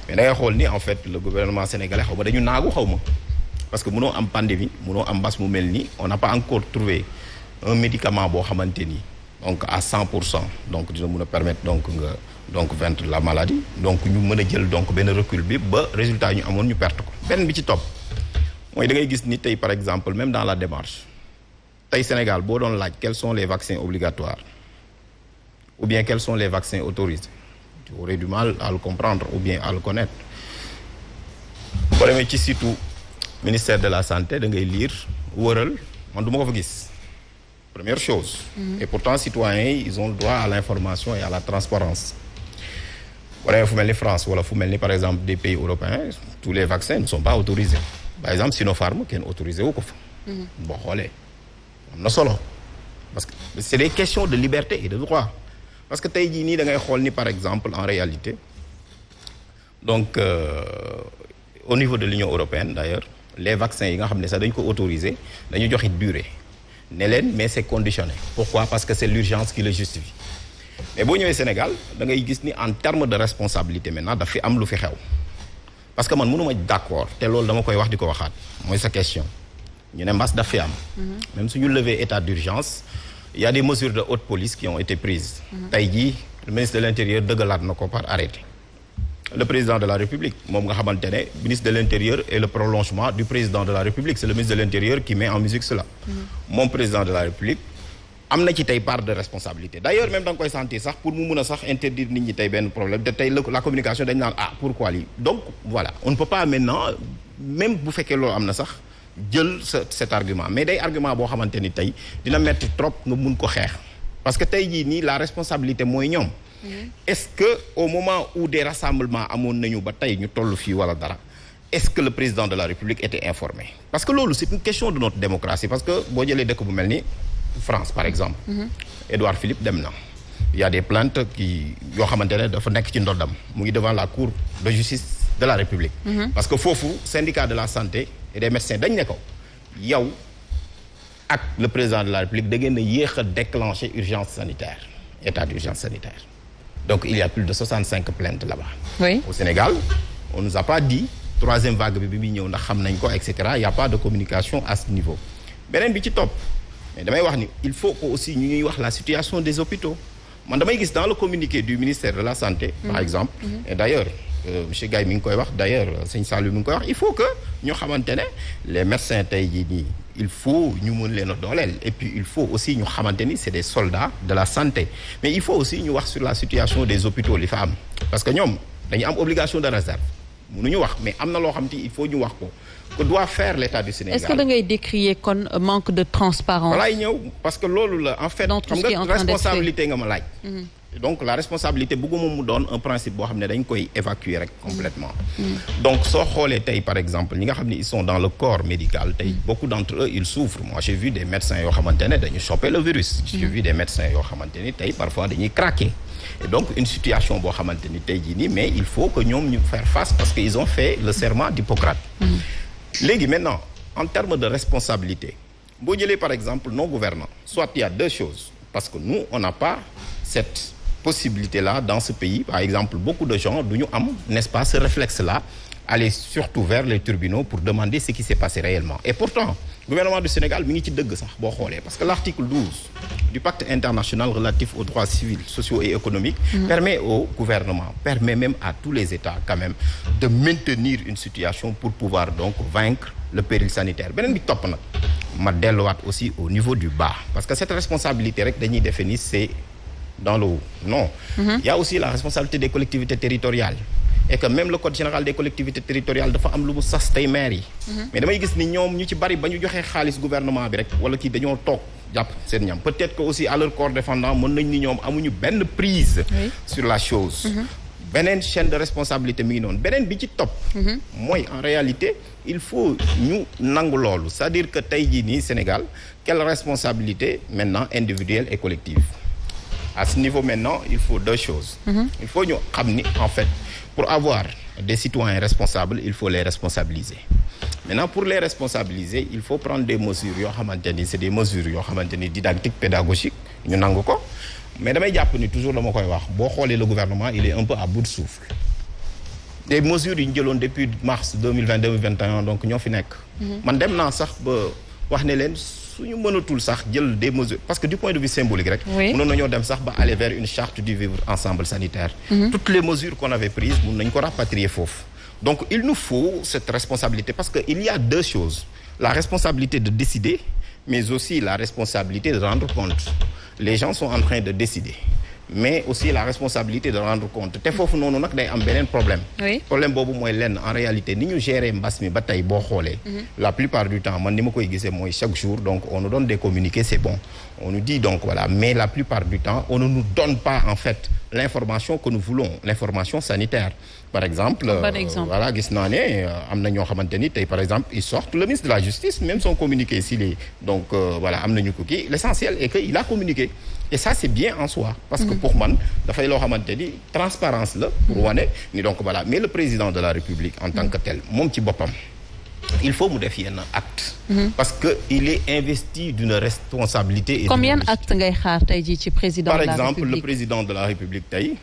mais da ngay xool ni en fait le gouvernement sénégalais xaw ma dañu naagu xaw ma parce que mënoo am pandémie mënoo am mbas mu mel ni on n'a pas encore trouvé un médicament boo xamante ni donc à 100% donc dina mën a permettre donc nga donc vaincre la maladie donc ñu mën a jël donc benn recul bi ba résultat yi ñu amoon ñu perte ko. benn bi ci topp mooy da ngay gis ni tey par exemple même dans la démarche tey Sénégal boo doon laaj quels sont les vaccins obligatoires ou bien quels sont les vaccins autorisés tu aurais du mal à le comprendre ou bien à le connaître boo demee ci surtout ministère de la santé da ngay lire wëral man du ma ko fa gis première chose. Et pourtant citoyens yi ils ont le droit à l'information et à la transparence boo demee fu mel ni France wala fu mel ni par exemple des pays européens tous les vaccins ne sont pas autorisés par exemple Sinopharm kenn autorisé wu ko fa. boo xoolee am na solo parce que c'est des questions de liberté et de droit. Parce que tey jii nii da ngay xool ni par exemple en réalité donc au niveau de l'Union européenne d'ailleurs les vaccins yi nga xam ne sax dañu ko autorisé dañu joxe durée ne leen mais c'est conditionné. Pourquoi? Parce que c'est l'urgence qui le justifie. Mais boo ñëwee Sénégal da ngay gis ni en termes de responsabilité maintenant daf fi am lu fi xew parce que man mënuma d'accord te loolu dama koy wax di ko waxaat mooy sa question ñu ne mbas daf fi am. Même suñu lever état d'urgence. Il y a des mesures de haute police qui ont été prises. Tey jii le ministre de l'Intérieur dëggalaat na ko par arrêté. Le président de la République moom nga xamante ne ministre de l'Intérieur est le prolongement du président de la République. C'est le ministre de l'Intérieur qui met en musique cela. Moom président de la République am na ci tey part de responsabilité. D'ailleurs même da nga koy sentir sax pour mu mun a sax interdire nit ñi tey benn problème te tey la communication dañ naan pourquoi lii. Donc voilà on ne peut pas maintenant même bu fekkee loolu am na sax. jël cet argument mais day argument boo xamante ni tey dina mettre trop nga mun ko xeex parce que tey jii nii la responsabilité mooy ñoom est-ce que au moment où des rassemblements amoon nañu ba tey ñu toll fii wala dara est-ce que le président de la République était informé parce que loolu c'est une question de notre démocratie parce que boo jëlee dëkk bu mel ni France par exemple Édouard Philippe dem na il y a des plaintes yoo xamante ne dafa nekk ci ndoddam mu ngi devant la cour de justice de la République parce que foofu syndicat de la santé et des médecins dañ ne ko yow ak le président de la République da ngeen a yéex a déclencher urgence sanitaire état d'urgence sanitaire donc il y a plus de 65 plaintes là-bas. Oui. Au Sénégal on nous a pas dit troisième vague bi muy ñëw ndax xam nañ ko et cetera il y a pas de communication à ce niveau beneen bi ci topp mais damay wax ni il faut que aussi ñu ñuy wax la situation des hôpitaux man damay gis dans le communiqué du ministère de la santé par exemple et d'ailleurs monsieur Gaye mi ngi koy wax d'ailleurs sëñ Saliou mi ngi koy wax il faut que ñu xamante ne les médecins tey jii nii il faut ñu mën leen a dooleel et puis il faut aussi ñu xamante ni c'est des soldats de la santé mais il faut aussi ñu wax sur la situation des hôpitaux li fa am parce que ñoom dañu am obligation de réserve mënuñu wax mais am na loo xam te il faut ñu wax ko que doit faire l'État du Sénégal. Est-ce que da ngay décrier kon manque de transparence walaay ñëw parce que loolu la en fait xam nga responsabilité nga ma laaj donc la responsabilité bëgguma mu doon un principe boo xam ne dañ koy évacuer rek complètement donc soo xoolee tey par exemple ñi nga xam ne ils sont dans le corps médical tey beaucoup d'entre eux ils souffrent moi j'ai vu des médecins yoo xamante ne dañu choper le virus j'ai vu des médecins yoo xamante ni tey parfois dañuy craquer et donc une situation boo xamante ni tey jii nii mais il faut que ñoom ñu faire face parce que ils ont fait le serment d'Hippocrate léegi maintenant en termes de responsabilité boo jëlee par exemple nos gouvernants soit il y a deux choses parce que nous on n'a pas cette possibilité-là dans ce pays par exemple beaucoup de gens du ñu am n'est-ce pas ce réflexe-là aller surtout vers les tribunaux pour demander ce qui s'est passé réellement et pourtant le gouvernement du Sénégal mi ngi ci dëgg sax boo xoolee parce que l'article 12 du pacte international relatif aux droits civils, sociaux et économiques permet au gouvernement, permet même à tous les États quand même de maintenir une situation pour pouvoir donc vaincre le péril sanitaire beneen bi topp nag ma delluwaat aussi au niveau du bas parce que cette responsabilité rek dañuy définir c'est dans le haut non il y a aussi la responsabilité des collectivités territoriales et que même le code général des collectivités territoriales dafa am lu mu sas tey maire yi mais damay gis ni ñoom ñu ci bari ba ñu joxee xaalis gouvernement bi rek wala kii dañoo toog jàpp seen ñam peut-être que aussi à leur corps défendant mën nañ ni ñoom amuñu benn prise sur la chose beneen chaîne de responsabilité mi ngi noonu beneen bi ci topp mooy en réalité il faut ñu nangu loolu c'est-à-dire que tey jii nii Sénégal quelle responsabilité maintenant individuelle et collective à ce niveau maintenant il faut deux choses il faut ñu xam ni en fait pour avoir des citoyens responsables il faut les responsabiliser maintenant pour les responsabiliser il faut prendre des mesures yoo xamante ni c'est des mesures yoo xamante ni didactiques pédagogiques ñu nangu ko mais damay jàpp ni toujours dama koy wax boo xoolee le gouvernement il est un peu à bout de souffle des mesures yu ñu jëloon depuis mars 2020-2021 donc ñoo fi nekk. man dem naa sax ba wax ne leen suñu mënatul sax jël des mesures parce que du point de vue symbolique rek. mënoon nañoo dem sax ba aller vers une charte du vivre ensemble sanitaire. Toutes les mesures qu'on avait prises mun nañ ko rapatrier foofu. donc il nous faut cette responsabilité parce que il y a deux choses la responsabilité de décider mais aussi la responsabilité de rendre compte les gens sont en train de décider. mais aussi la responsabilité de rendre compte te foofu noonu nag day am beneen problème. problème boobu mooy lenn en réalité ni ñu gérer mbas mi ba tey boo xoolee. la plupart du temps man ni ma koy gisee mooy chaque jour donc on nous donne des communiqués c'est bon on nous dit donc voilà mais la plupart du temps on ne nous donne pas en fait l'information que nous voulons l'information sanitaire. par exemple voilà gis naa ne am na ñoo xamante ni tey par exemple ils sortent le ministre de la justice même son communiqué s'il est donc voilà am nañu ko kii l'essentiel est que il a communiqué et ça c'est bien en soi parce que pour man dafay loo xamante ni transparence la pour wane ni donc voilà mais le président de la République en tant que tel moom ci boppam il faut mu def yenn acte parce que il est investi d'une responsabilité et combien d'actes ngay xaar tey jii ci président de la République par exemple le président de la République tey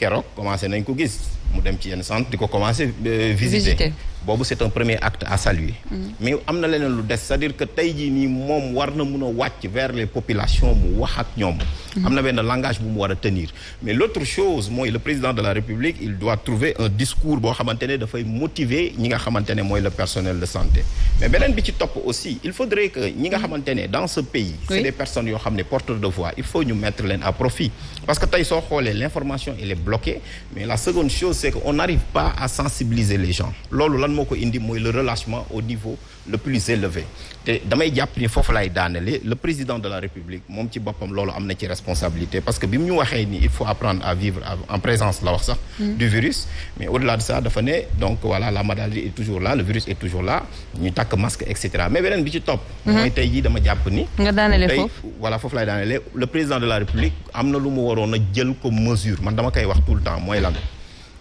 keroog commencé nañ ko gis mu dem ci yenn centre di ko commencé visiter boobu c'est un premier acte à saluer mais am na leneen lu des c'est-à-dire que tey jii nii moom war na mun a wàcc vers les populations mu wax ak ñoom am na benn langage bu mu war a tenir mais l'autre chose mooy le président de la République il doit trouver un discours boo xamante ne dafay motiver ñi nga xamante ne mooy le personnel de santé mais beneen bi ci topp aussi il faudrait que ñi nga xamante ne dans ce pays c'est des personnes yoo xam ne porteurs de voix il faut ñu mettre leen à profit parce que tey soo xoolee l'information elle est bloquée mais la seconde chose c'est que on n'arrive pas à sensibiliser les gens loolu lan moo ko indi mooy le relâchement au niveau le plus élevé te damay jàpp ni foofu lay daanele le président de la République moom ci boppam loolu am na ci responsabilité parce que bi mu ñu waxee ni il faut apprendre à vivre en présence la wax sax du virus mais au-delà de ça dafa ne donc voilà la maladie est toujours là le virus est toujours là ñu takk masque et cetera mais beneen bi ci topp mooy tey jii dama jàpp ni nga daanele foofu voilà foofu lay daanele le président de la République am na lu mu waroon a jël comme mesure man dama koy wax tout le temps mooy lan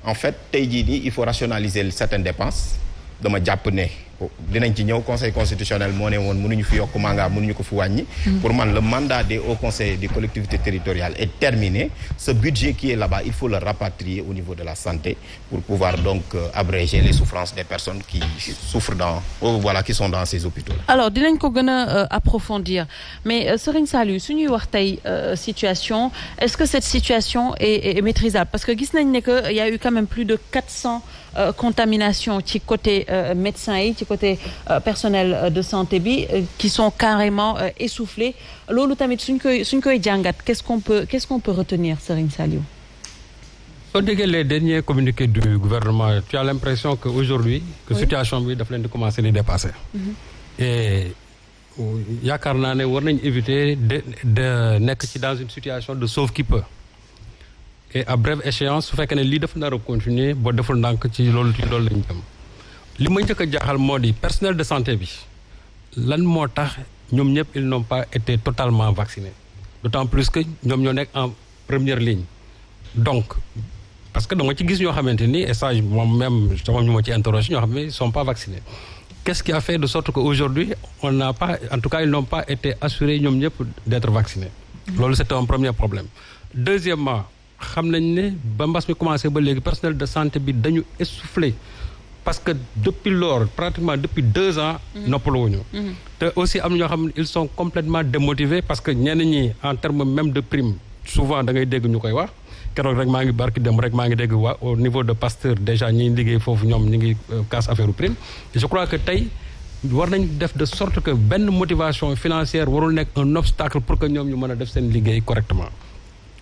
en fait tey jii nii il faut rationaliser certaines dépenses dama jàpp ne dinañ ci ñëw conseil constitutionnel moo ne woon mënuñu fi yokk mandat mënuñu ko fi wàññi pour man le mandat des hauts conseils des collectivités territoriales est terminé ce budget qui est là-bas il faut le rapatrier au niveau de la santé pour pouvoir donc abréger les souffrances des personnes qui souffrent qui sont dans ces hôpitaux là. alors dinañ ko gën a approfondir mais Serigne Saliou su ñuy wax tey situation est-ce que cette situation est maîtrisable parce que gis nañ ne que il y a eu quand même plus de 400 contaminations ci côté médecins yi ci côté personnel de santé bi qui sont carrément essoufflés loolu tamit suñ koy jàngat qu'est-ce qu'on peut retenir Serigne Saliou. soo déggee les derniers communiqués du gouvernement tu as l'impression que aujourd'hui que situation bi daf leen di commencer di dépasser. et yaakaar naa ne war nañ éviter de nekk ci dans une situation de sauve qui peut. et à brève échéance su fekkee ne lii dafa nar a continuer boo deful ndànk ci loolu lañ jëm li ma njëkk a jaaxal moo di personnel de santé bi lan moo tax ñoom ñëpp ils n'ont pas été totalement vaccinés d'autant plus que ñoom ñoo nekk en première ligne donc parce que dama ci gis ñoo xamante ni et ça moom même sama ñu ma ci interroger ñoo xam ne ils sont pas vaccinés qu'est-ce qui a fait de sorte que aujourd'hui on n'a pas en tout cas ils n'ont pas été assurés ñoom ñëpp d'être vaccinés loolu c'est un premier problème deuxièmement xam nañ ne ba mbas mi commencé ba léegi personnel de santé bi dañu essoufflé parce que depuis lors pratiquement depuis 2 ans noppaluwuñu te aussi am na ñoo xam ne ils sont complètement démotivés parce que ñenn ñi en termes même de prime souvent da ngay dégg ñu koy wax keroog rek maa ngi barki dem rek maa ngi dégg waa au niveau de Pasteur déjà ñi liggéey foofu ñoom ñi ngi casse affaire prime et je crois que tey war nañ def de sorte que benn motivation financière warul nekk un obstacle pour que ñoom ñu mën a def seen liggéey correctement.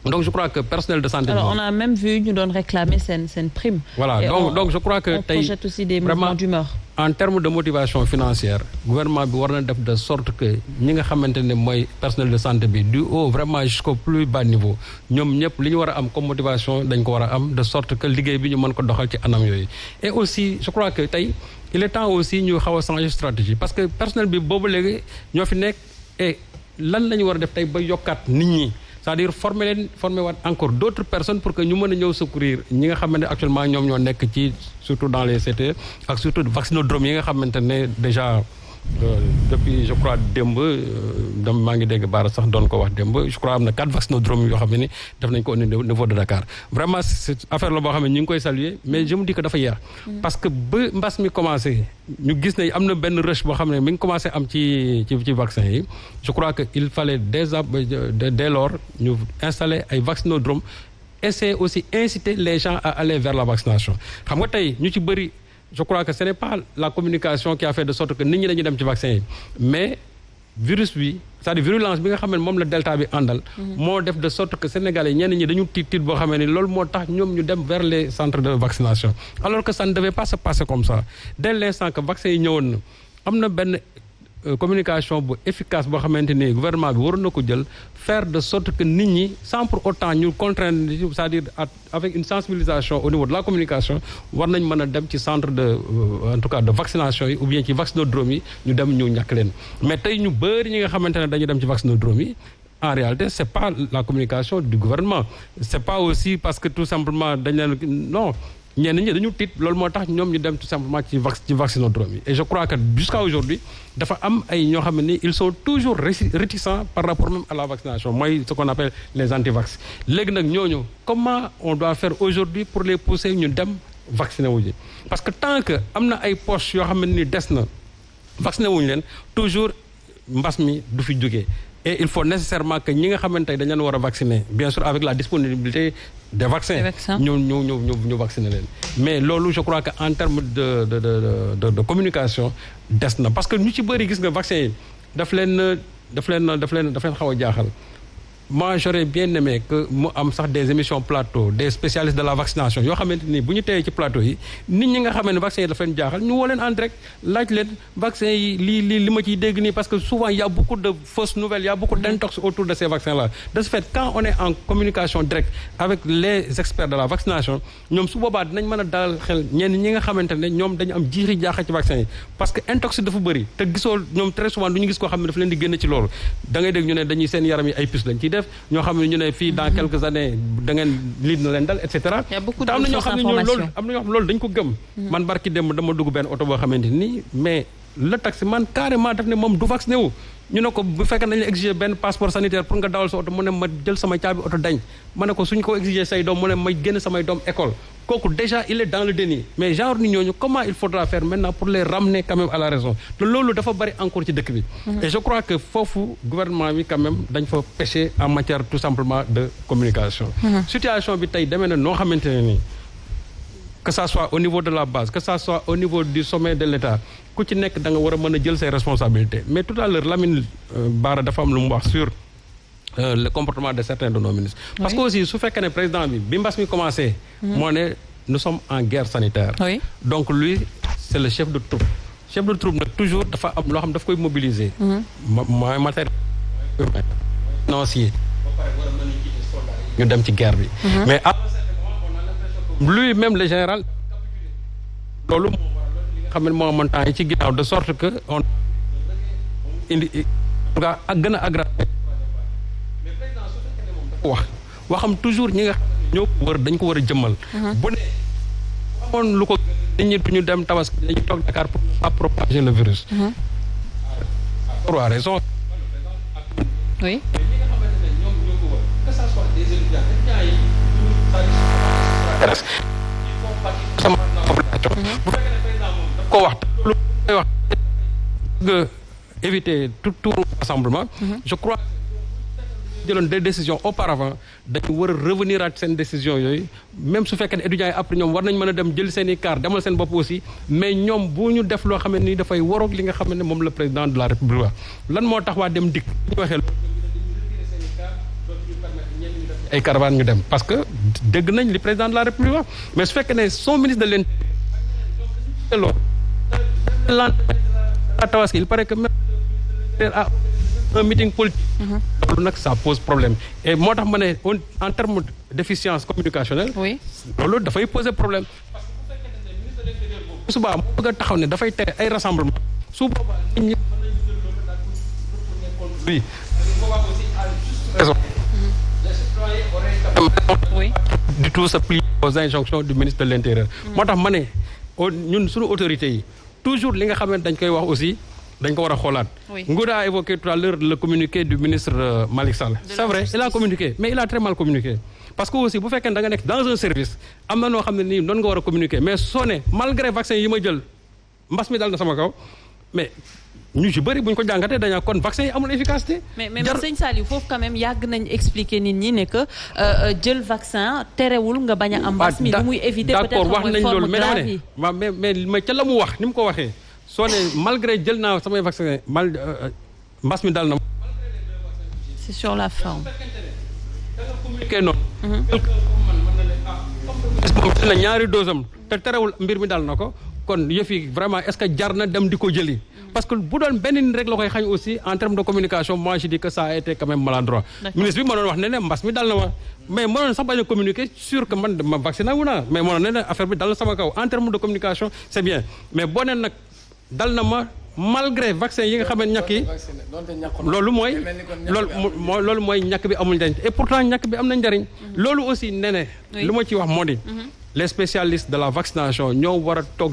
Donc je crois que personnel de santé. Alors on a même vu ñu doon réclamer seen prime. Voilà donc je crois que tey on projette aussi des mouvements d'humeur. En termes de motivation financière gouvernement bi war na def de sorte que ñi nga xamante ne mooy personnel de santé bi du haut vraiment jusqu'au plus bas niveau ñoom ñëpp li ñu war a am comme motivation dañ ko war a am de sorte que liggéey bi ñu mën ko doxal ci anam yooyu. Et aussi je crois que tey il est temps aussi ñu xaw a changer stratégie parce que personnel bi boobu léegi ñoo fi nekk et lan la ñu war a def tey ba yokkaat nit ñi. c'est-à-dire former waat encore d'autres personnes pour que ñu mën a ñëw secourir ñi nga xamante ne actuellement ñoom ñoo nekk ci surtout dans les CTE ak surtout vaccinodromes yi nga xamante ne déjà depuis je crois démb maa ngi dégg Bara sax doon ko wax démb je crois am na 4 vaccinodromes yoo xam ne ni def nañ ko au niveau de Dakar vraiment c'est affaire la boo xam ne ñu ngi koy saluer mais je me dis que dafa yeex parce que ba mbas mi commencé ñu gis ne am na benn rush boo xam ne mi ngi commencé am ci vaccin yi je crois que il fallait dès lors ñu installer ay vaccinodromes essayer aussi inciter les gens à aller vers la vaccination xam nga tey ñu ci bëri je crois que ce n'est pas la communication qui a fait de sorte que nit ñi dañuy dem ci vaccin yi mais virus bi c'est-à-dire virulence bi nga xam ne moom la delta bi àndal moo def de sorte que Sénégalais ñenn ñi dañu tiit boo xamee ni loolu moo tax ñoom ñu dem vers les centres de vaccination alors que ça ne devait pas se passer comme ça dès l'instant que vaccin yi ñëwoon na am na benn communication bu efficace boo xamante ni gouvernement bi waroon na ko jël faire de sorte que nit ñi sans pour autant ñu contraindre c'est-à-dire avec une sensibilisation au niveau de la communication war nañ mën a dem ci centre de en tout cas de vaccination yi ou bien ci vaccinodrome yi ñu dem ñu ñàkk leen mais tey ñu bëri ñi nga xamante ne dañu dem ci vaccinodrome yi en réalité c'est pas la communication du gouvernement c'est pas aussi parce que tout simplement dañ leen non ñenn ñi dañu tiit loolu moo tax ñoom ñu dem tout simplement ci vaccinodrome yi et je crois que jusqu'à aujourd'hui dafa am ay ñoo xam ne ni ils sont toujours réticents par rapport même à la vaccination mooy ce qu'on appelle les anti-vax léegi nag ñooñu comment on doit faire aujourd'hui pour les pousser ñu dem vacciner wu ji parce que tant que am na ay poches yoo xam ne ni des na vacciner wuñu leen toujours mbas mi du fi jógee et il faut nécessairement que ñi nga xamante ne dañ leen war a vacciner bien sûr avec la disponibilité des vaccins ñu vacciner leen mais loolu je crois que en termes de communication des na parce que ñu ci bëri gis nga vaccin yi daf leen xaw a jaaxal moi j'aurais bien aimé que mu am sax des émissions plateau des spécialistes de la vaccination yoo xamante ni bu ñu teewee ci plateau yi nit ñi nga xam ne vaccin yi daf leen jaaxal ñu woo leen en direct laaj leen vaccin yi li ma ciy dégg nii parce que souvent il y a beaucoup de fausses nouvelles il y a beaucoup d'intox autour de ces vaccins là de ce fait quand on est en communication directe avec les experts de la vaccination ñoom su boobaa dinañ mën a dalal xel ñenn ñi nga xamante ne ñoom dañu am jiixi jaaxa ci vaccin yi parce que intox dafa bëri te gisoo ñoom très souvent du ñu gis koo xam ne dafa leen di génn ci loolu da ngay dégg ñu ne dañuy seen yaram yi ay puces lañ ciy def ñoo xam ne ñu ne fii dans quelques années da ngeen lii na leen dal et cetera te am na ñoo xam ne loolu am na ñoo xam loolu dañ ko gëm man barki dem dama dugg benn oto boo xamante nii mais le taximan carrément daf ne moom du vacciné wu ñu ne ko bu fekkee nañ la exiger benn passeport sanitaire pour nga dawal sa oto mu ne ma jël sama caabi oto dañ ma ne ko suñ ko exiger say doom mu ne may génn samay doom école kooku déjà il est dans le déni mais genre ni ñooñu comment il faudra faire maintenant pour les ramener quand même à la raison te loolu dafa bari encore ci dëkk bi et je crois que foofu gouvernement bi quand même dañ fa pêcher en matière tout simplement de communication situation bi tey demee na noo xamante ne nii que ça soit au niveau de la base que ça soit au niveau du sommet de l'État ku ci nekk da nga war a mën a jël ses responsabilités mais tout à l'heure Lamine Bara dafa am lu mu wax sur le comportement de certains de nos ministres parce que aussi su fekkee ne président bi mbas mi commencé moo ne nous sommes en guerre sanitaire donc lui c'est le chef de troupe nag toujours dafa am loo xam daf koy mobiliser mooy matériel financier ñu dem ci guerre bi mais lui même le général loolu moo li nga xam ne moo amoon temps yi ci ginnaaw de sorte que on indi nga gën a aggravé mais président su fekkee ne moom dafa waxam toujours ñi nga xam ne ñoo ko wër dañ ko war a jëmmal bu ne amoon lu ko nit ñi duñu dem tabaski dañuy toog Dakar pour pas propager le virus pour raison oui mais ñi nga xamante ne ñoom ñoo ko wër que ça soit des étudiants yi il faut partir sama population bu fekkee ne président moom daf ko wax loolu koy wax nga éviter tout rassemblement je crois jëloon des décisions auparavant dañu war a revenir à seen décision yooyu même su fekkee ne étudiants yi après ñoom war nañ mën a dem jël seen i car demal seen bopp aussi mais ñoom bu ñu def loo xam ne ni dafay waroog li nga xam ne moom le président de la république wax lan moo tax waa dem dikk ñu waxee ay caravane ñu dem parce que dégg nañ li président de la république wax mais su fekkee ne son ministre de l'Intérieur la tabaski il paraît que même à un meeting politique loolu nag ça pose problème et moo tax ma ne en termes d'efficience communicationnelle loolu dafay poser problème parce que bu fekkee ne ministre de l'Intérieur boobu subaa moo bëgg a taxaw ne dafay tere ay rassemblement su boobaa nit ñi mën nañu jël loolu daal pour retourner contre lui boobaa aussi à juste raison du tout se plier aux injonctions du ministre de l'Intérieur moo tax ma ne ñun suñu autorités yi toujours li nga xam ne dañ koy wax aussi dañ ko war a xoolaat. Ngouda a évoqué tout à l'heure le communiqué du ministre Malick Sall. C'est vrai il a communiqué mais il a très mal communiqué. parce que aussi bu fekkee da nga nekk dans un service am na noo xam ne nii noonu nga war a communiquer mais soo ne malgré vaccin yi ma jël mbas mi dal na sama kaw mais ñu ci bëri bu ñu ko jàngatee dañaa kon vaccin yi amul efficacité. mais sëñ Saliou foofu quand même yàgg nañ expliquer nit ñi ne que jël vaccin terewul nga bañ a am mbas mi lu muy éviter peut-être mooy forme grave yi. waaw mais ca la mu wax ni mu ko waxee soo ne malgré jël naa samay vaccin mbas mi dal na. c'est sur la forme. communiqué noonu. moom na ñaari dose am te terewul mbir mi dal na ko kon yëf yi vraiment est-ce que jar na dem di ko jëli. parce que bu doon benn nit rek la koy xañ aussi en termes de communication moi je dis que ça a été quand même maladroit. ministre bi mënoon wax ne mbas mi dal na ma mais mënoon sax bañ a communiquer sûr que man ma vacciné wu naa mais mënoon ne affaire bi dal na sama kaw en termes de communication c'est bien mais boo nee nag dal na ma malgré vaccin yi nga xam ne ñàkk yi loolu mooy ñàkk bi amul njariñ et pourtant ñàkk bi am na njariñ loolu aussi nee ne lu ma ci wax moo di les spécialistes de la vaccination ñoo war a toog